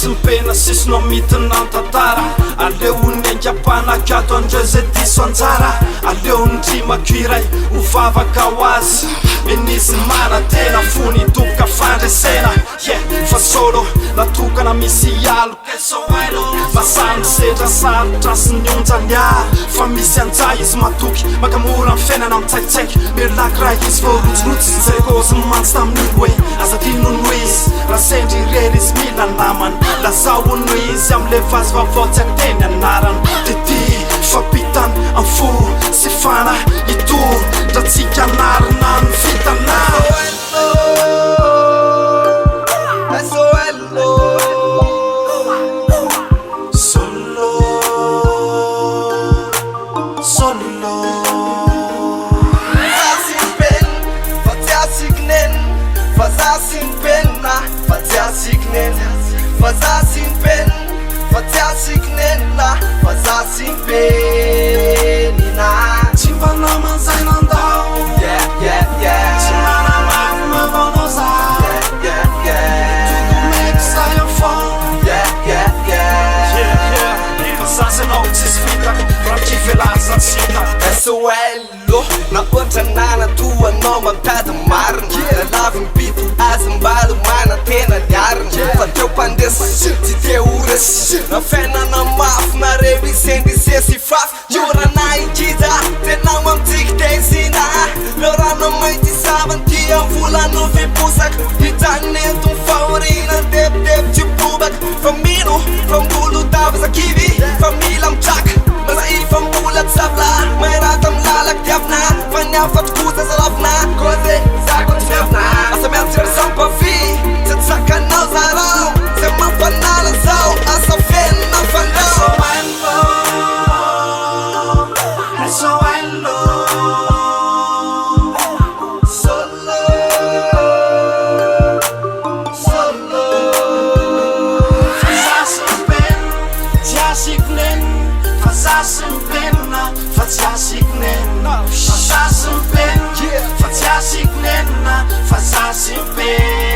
sympena sisino mitinantatara aleony angapanaky ato andreo zay diso anjara aleony ndrimako iray hovavaka ho azy minisy mana tena fony toboka fandresena fa solo natokana misy alo masano sedra sarotra sy ny onjanya fa misy anja izy matoky makamora ny fiainana mitsaikitsaiky merilaky raha izy voarotsorotsy zay kozy mantsy tamin'olo hoe azadinono izy raha sendry irery izy mila namany lazahono izy am'le vazy vavaotsy akteny anarany de ty fampitany amfo sy fana ito ndra tsika narina ny vitana SOLO na ohatranana toanao mampiady marina lalaviny bito azy mbalo mana tena niarina fa treo mpandesa tsy te oresy na fiainana mafy nareo isendisesy fafy tiorana ikiza tena mamtsiky tezina leo rano mainty savany tia volano viposaka hitanento faorina debideby tsy bobaka fa mino fa mbolo tavazakivy fa mila mitraka mazai fa mbola tsavla mairata milalaky tiavina fa niafatry kosa zalavina koze zako tsy fiavina asa miantsy sampavy tsy tsakanao zarao zay mampanala zao asa fenina fandao Fazia-se pena, fazia-se pena.